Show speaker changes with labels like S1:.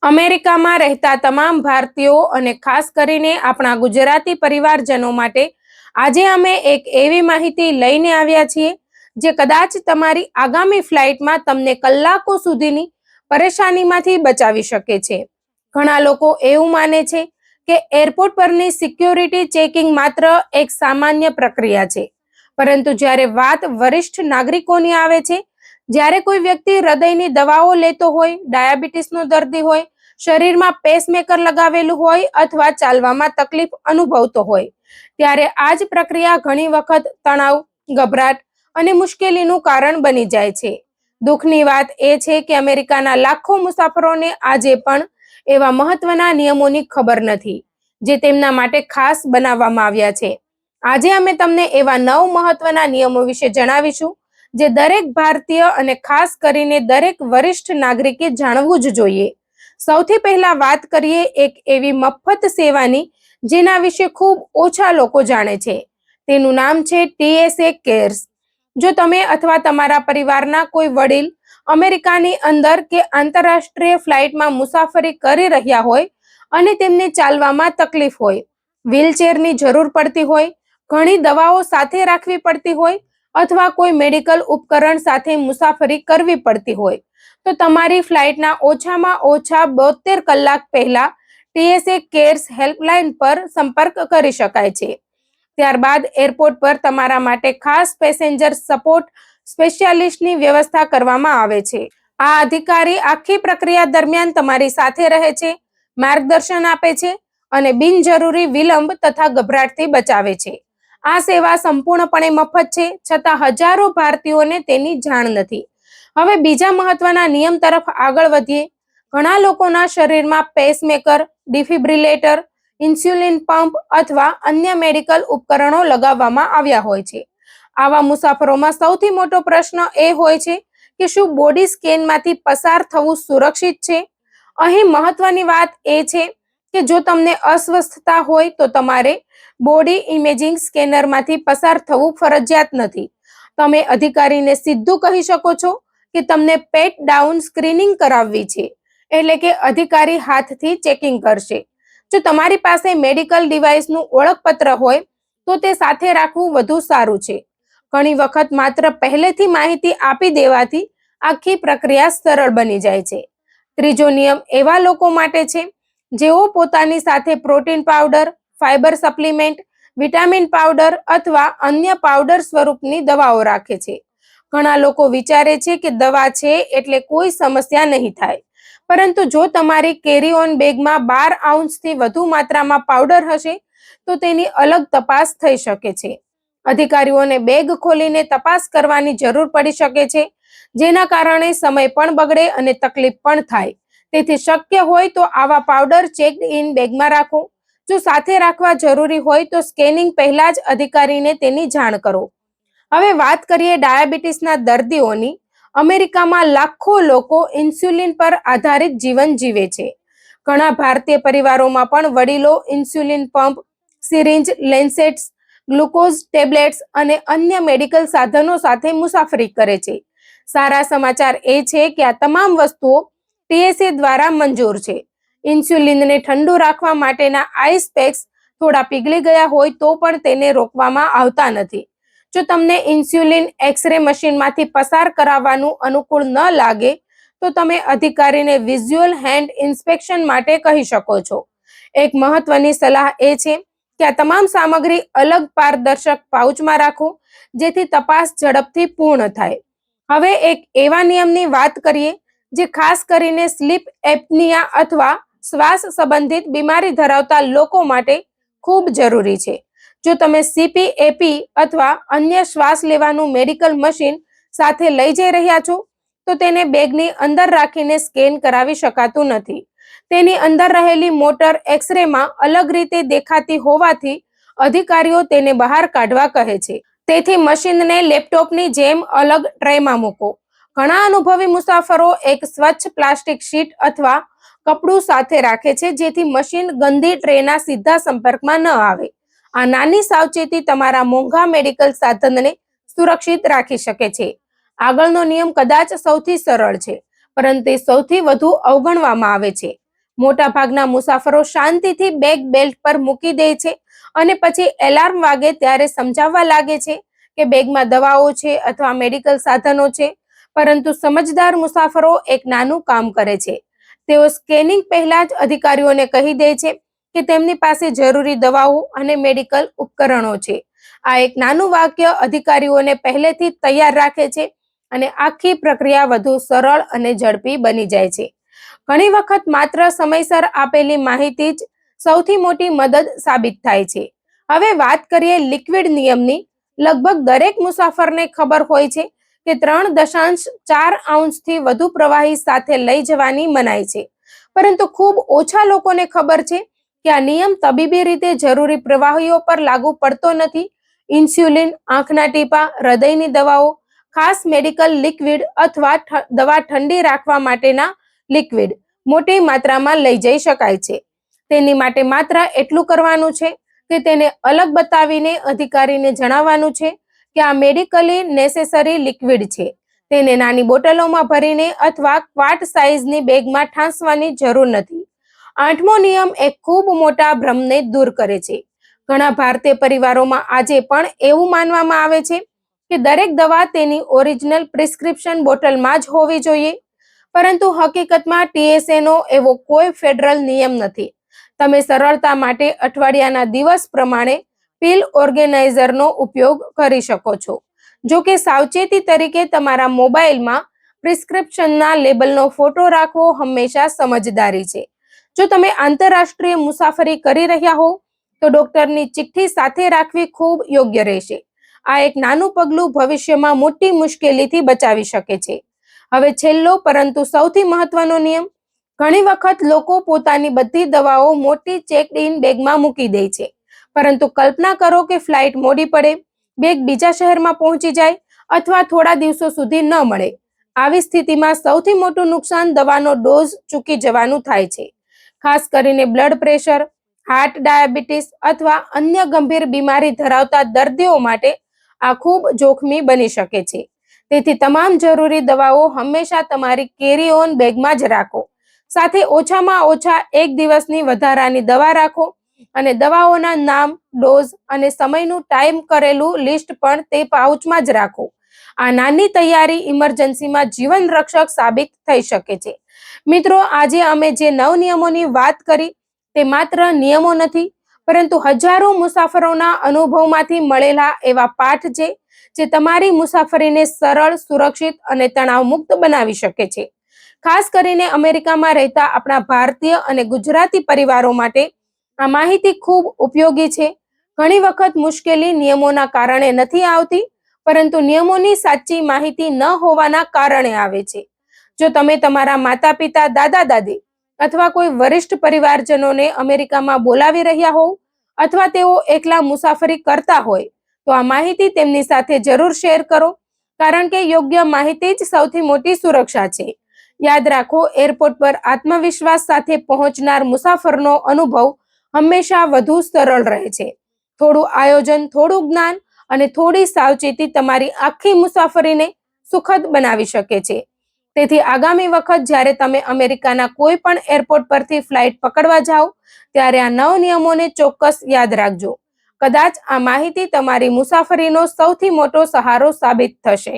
S1: અમેરિકામાં રહેતા તમામ ભારતીયો અને ખાસ કરીને આપણા ગુજરાતી પરિવારજનો માટે આજે અમે એક એવી માહિતી લઈને આવ્યા છીએ જે કદાચ તમારી આગામી ફ્લાઇટમાં તમને કલાકો સુધીની પરેશાનીમાંથી બચાવી શકે છે. ઘણા લોકો એવું માને છે કે એરપોર્ટ પરની સિક્યોરિટી ચેકિંગ માત્ર એક સામાન્ય પ્રક્રિયા છે, પરંતુ જ્યારે વાત વરિષ્ઠ નાગરિકોની આવે છે, જ્યારે કોઈ વ્યક્તિ હૃદયની દવાઓ લેતો હોય, ડાયાબિટીસનો દર્દી હોય, શરીરમાં પેસમેકર લગાવેલું હોય અથવા ચાલવામાં તકલીફ અનુભવતો હોય, ત્યારે આ જ પ્રક્રિયા ઘણી વખત તણાવ, ગભરાટ અને મુશ્કેલીનું કારણ બની જાય છે. દુઃખની વાત એ છે કે અમેરિકાના લાખો મુસાફરોને આજે પણ એવા મહત્વના નિયમોની ખબર નથી જે તેમના માટે ખાસ બનાવવામાં આવ્યા છે. આજે અમે તમને એવા 9 મહત્વના નિયમો વિશે જણાવીશું જે દરેક ભારતીય અને ખાસ કરીને દરેક વરિષ્ઠ નાગરિકે જાણવું જ જોઈએ. સૌથી પહેલા વાત કરીએ એક એવી મફત સેવાની જેના વિશે ખૂબ ઓછા લોકો જાણે છે. તેનું નામ છે TSA કેર્સ. જો તમે અથવા તમારા પરિવારના કોઈ વડીલ અમેરિકાની અંદર કે આંતરરાષ્ટ્રીય ફ્લાઇટમાં મુસાફરી કરી રહ્યા હોય અને તેમને ચાલવામાં તકલીફ હોય, વ્હીલચેરની જરૂર પડતી હોય, ઘણી દવાઓ સાથે રાખવી પડતી હોય અથવા કોઈ મેડિકલ ઉપકરણ સાથે મુસાફરી કરવી પડતી હોય, તો તમારી ફ્લાઇટના ઓછામાં ઓછા 72 કલાક પહેલા TSA કેર્સ હેલ્પલાઇન પર સંપર્ક કરી શકાય છે. ત્યારબાદ એરપોર્ટ પર તમારા માટે ખાસ પેસેન્જર સપોર્ટ સ્પેશિયાલિસ્ટની વ્યવસ્થા કરવામાં આવે છે. આ અધિકારી આખી પ્રક્રિયા દરમિયાન તમારી સાથે રહે છે, માર્ગદર્શન આપે છે અને બિનજરૂરી વિલંબ તથા ગભરાટથી બચાવે છે. આ સેવા સંપૂર્ણપણે મફત છે, છતાં હજારો ભારતીયોને તેની જાણ નથી. હવે બીજા મહત્વના નિયમ તરફ આગળ વધીએ. ઘણા લોકોના શરીરમાં પેસમેકર, ડિફિબ્રિલેટર, ઇન્સ્યુલિન પંપ અથવા અન્ય મેડિકલ ઉપકરણો લગાવવામાં આવ્યા હોય છે. આવા મુસાફરોમાં સૌથી મોટો પ્રશ્ન એ હોય છે કે શું બોડી સ્કેનમાંથી પસાર થવું સુરક્ષિત છે? અહીં મહત્વની વાત એ છે કે જો તમને અસ્વસ્થતા હોય તો તમારે બોડી ઇમેજિંગ સ્કેનરમાંથી પસાર થવું ફરજિયાત નથી. તમે અધિકારીને સીધું કહી શકો છો કે તમને પેટ ડાઉન સ્ક્રીનિંગ કરાવવી છે, એટલે કે અધિકારી હાથથી ચેકિંગ કરશે. જો તમારી પાસે મેડિકલ ડિવાઇસનું ઓળખપત્ર હોય તો તે સાથે રાખવું વધુ સારું છે. ઘણી વખત માત્ર પહેલેથી માહિતી આપી દેવાથી આખી પ્રક્રિયા સરળ બની જાય છે. ત્રીજો નિયમ એવા લોકો માટે છે જેઓ પોતાની સાથે protein powder, fibre supplement, vitamin powder અથવા અન્ય પાવડર સ્વરૂપની દવાઓ રાખે છે. ઘણા લોકો વિચારે છે કે દવા છે એટલે કોઈ સમસ્યા નહીં થાય, પરંતુ જો તમારી કેરી ઓન બેગમાં 12 આઉન્સથી વધુ માત્રામાં પાવડર હશે તો તેની અલગ તપાસ થઈ શકે છે. અધિકારીઓને બેગ ખોલીને તપાસ કરવાની જરૂર પડી શકે છે, જેના કારણે સમય પણ બગડે અને તકલીફ પણ થાય. તેથી શક્ય હોય તો આવા પાવડર ચેક્ડ ઇન બેગમાં રાખો. જો સાથે રાખવા જરૂરી હોય તો સ્કેનિંગ પહેલા જ અધિકારીને તેની જાણ કરો. હવે વાત કરીએ ડાયાબિટીસના દર્દીઓની. અમેરિકામાં લાખો લોકો ઇન્સ્યુલિન પર આધારિત જીવન જીવે છે. ઘણા ભારતીય પરિવારોમાં પણ વડીલો insulin pump, syringe, lancets, glucose tablets અને અન્ય મેડિકલ સાધનો સાથે મુસાફરી કરે છે. સારા સમાચાર એ છે કે આ તમામ વસ્તુઓ TSA દ્વારા મંજૂર છે. ઇન્સ્યુલિનને ઠંડુ રાખવા માટેના આઈસ પેક્સ થોડા પીગળી ગયા હોય તો પણ તેને રોકવામાં આવતા નથી. જો તમને ઇન્સ્યુલિન એક્સ-રે મશીનમાંથી પસાર કરાવવાનું અનુકૂળ ન લાગે તો તમે અધિકારીને વિઝ્યુઅલ હેન્ડ ઇન્સ્પેક્શન માટે કહી શકો છો. એક મહત્વની સલાહ એ છે કે આ તમામ સામગ્રી અલગ પારદર્શક પાઉચમાં રાખો જેથી તપાસ ઝડપથી પૂર્ણ થાય. હવે એક એવા નિયમની વાત કરીએ જે ખાસ કરીને સ્લીપ એપ્નિયા અથવા શ્વાસ સંબંધિત બીમારી ધરાવતા લોકો માટે ખૂબ જરૂરી છે. જો તમે CPAP અથવા અન્ય શ્વાસ લેવાનું મેડિકલ મશીન સાથે લઈ જઈ રહ્યા છો તો તેને બેગની અંદર રાખીને સ્કેન કરાવી શકાતું નથી. તેની અંદર રહેલી મોટર એક્સ-રેમાં અલગ રીતે દેખાતી હોવાથી અધિકારીઓ તેને બહાર કાઢવા કહે છે. તેથી મશીનને લેપટોપની જેમ અલગ ટ્રેમાં મૂકો. ઘણા અનુભવી મુસાફરો એક સ્વચ્છ પ્લાસ્ટિક શીટ અથવા કપડું સાથે રાખે છે જેથી મશીન ગંદી ટ્રેના સીધા સંપર્કમાં ન આવે. આ નાની સાવચેતી તમારા મોંઘા મેડિકલ સાધનને સુરક્ષિત રાખી શકે છે. આગળનો નિયમ કદાચ સૌથી સરળ છે, પરંતુ તે સૌથી વધુ અવગણવામાં આવે છે. મોટા ભાગના મુસાફરો શાંતિથી બેગ બેલ્ટ પર મૂકી દે છે અને પછી એલાર્મ વાગે ત્યારે સમજાવવા લાગે છે કે બેગમાં દવાઓ છે અથવા મેડિકલ સાધનો છે. પરંતુ સમજદાર મુસાફરો એક નાનું કામ કરે છે. તેઓ સ્કેનિંગ પહેલા જ અધિકારીઓને કહી દે છે કે તેમની પાસે જરૂરી દવાઓ અને મેડિકલ ઉપકરણો છે. આ એક નાનું વાક્ય અધિકારીઓને પહેલેથી તૈયાર રાખે છે અને આખી પ્રક્રિયા વધુ સરળ અને ઝડપી બની જાય છે. ઘણી વખત માત્ર સમયસર આપેલી માહિતી જ સૌથી મોટી મદદ સાબિત થાય છે. હવે વાત કરીએ લિક્વિડ નિયમની. લગભગ દરેક મુસાફરને ખબર હોય છે કે 3.4 આઉન્સથી વધુ પ્રવાહી સાથે લઈ જવાની મનાઈ છે. પરંતુ ખૂબ ઓછા લોકોને ખબર છે કે આ નિયમ તબીબી રીતે જરૂરી પ્રવાહીઓ પર લાગુ પડતો નથી. ઇન્સ્યુલિન, આંખના ટીપા, હૃદયની દવાઓ, ખાસ મેડિકલ લિક્વિડ અથવા દવા ઠંડી રાખવા માટેના લિક્વિડ મોટી માત્રામાં લઈ જઈ શકાય છે. તેની માટે માત્ર એટલું કરવાનું છે કે તેને અલગ બતાવીને અધિકારીને જણાવવાનું છે કે આ મેડિકલી નેસેસરી લિક્વિડ છે. તેને નાની બોટલોમાં ભરીને અથવા ક્વાર્ટ સાઇઝની બેગમાં ઠાંસવાની જરૂર નથી. 8મો નિયમ એક ખૂબ મોટા ભ્રમને દૂર કરે છે. ઘણા ભારતીય પરિવારોમાં આજે પણ એવું માનવામાં આવે છે કે દરેક દવા તેની ઓરિજિનલ પ્રિસ્ક્રિપ્શન બોટલમાં જ હોવી જોઈએ. પરંતુ હકીકતમાં TSA નો એવો કોઈ ફેડરલ નિયમ નથી. તમે સરળતા માટે અઠવાડિયાના દિવસ પ્રમાણે પિલ ઓર્ગેનાઇઝરનો ઉપયોગ કરી શકો છો. જો કે સાવચેતી તરીકે તમારા મોબાઈલમાં પ્રિસ્ક્રિપ્શનના લેબલનો ફોટો રાખવો હંમેશા સમજદારી છે. જો તમે આંતરરાષ્ટ્રીય મુસાફરી કરી રહ્યા હો તો ડોક્ટરની ચિઠ્ઠી સાથે રાખવી ખૂબ યોગ્ય રહેશે. આ એક નાનું પગલું ભવિષ્યમાં મોટી મુશ્કેલીથી બચાવી શકે છે. હવે છેલ્લો પરંતુ સૌથી મહત્વનો નિયમ. ઘણી વખત લોકો પોતાની બધી દવાઓ મોટી ચેકડ ઇન બેગમાં મૂકી દે છે. પરંતુ કલ્પના કરો કે ફ્લાઇટ મોડી પડે, બેગ બીજા શહેરમાં પહોંચી જાય અથવા થોડા દિવસો સુધી ન મળે. આવી સ્થિતિમાં સૌથી મોટું નુકસાન દવાનો ડોઝ ચૂકી જવાનું થાય છે. ખાસ કરીને બ્લડ પ્રેશર, હાર્ટ ડાયાબિટીસ અથવા અન્ય ગંભીર બીમારી ધરાવતા દર્દીઓ માટે આ ખૂબ જોખમી બની શકે છે. તેથી તમામ જરૂરી દવાઓ હંમેશા તમારી કેરી ઓન બેગમાં જ રાખો. સાથે ઓછામાં ઓછા 1 દિવસની વધારાની દવા રાખો અને દવાઓના નામ, ડોઝ અને સમયનું ટાઈમ કરેલું લિસ્ટ પણ તે પાઉચમાં જ રાખો. આ નાની તૈયારી ઇમરજન્સીમાં જીવન રક્ષક સાબિત થઈ શકે છે. મિત્રો, આજે અમે જે 9 નિયમોની વાત કરી તે માત્ર નિયમો નથી, પરંતુ હજારો મુસાફરોના અનુભવમાંથી મળેલા એવા પાઠ છે જે તમારી મુસાફરીને સરળ, સુરક્ષિત અને તણાવમુક્ત બનાવી શકે છે. ખાસ કરીને અમેરિકામાં રહેતા આપણા ભારતીય અને ગુજરાતી પરિવારો માટે આ માહિતી ખૂબ ઉપયોગી છે. ઘણી વખત મુશ્કેલી નિયમોના કારણે નથી આવતી, પરંતુ નિયમોની સાચી માહિતી ન હોવાના કારણે આવે છે. જો તમે તમારા માતા-પિતા, દાદા-દાદી અથવા કોઈ વરિષ્ઠ પરિવારજનોને અમેરિકામાં બોલાવી રહ્યા હોવ અથવા તેઓ એકલા મુસાફરી કરતા હોય તો આ માહિતી તેમની સાથે જરૂર શેર કરો, કારણ કે યોગ્ય માહિતી જ સૌથી મોટી સુરક્ષા છે. યાદ રાખો, એરપોર્ટ પર આત્મવિશ્વાસ સાથે પહોંચનાર મુસાફરનો અનુભવ હંમેશા વધુ સરળ રહે છે. થોડું આયોજન, થોડું જ્ઞાન અને થોડી સાવચેતી તમારી આખી મુસાફરીને સુખદ બનાવી શકે છે. તેથી આગામી વખત જ્યારે તમે અમેરિકાના કોઈ પણ એરપોર્ટ પરથી ફ્લાઇટ પકડવા જાઓ ત્યારે આ 9 નિયમોને ચોક્કસ યાદ રાખજો. કદાચ આ માહિતી તમારી મુસાફરીનો સૌથી મોટો સહારો સાબિત થશે.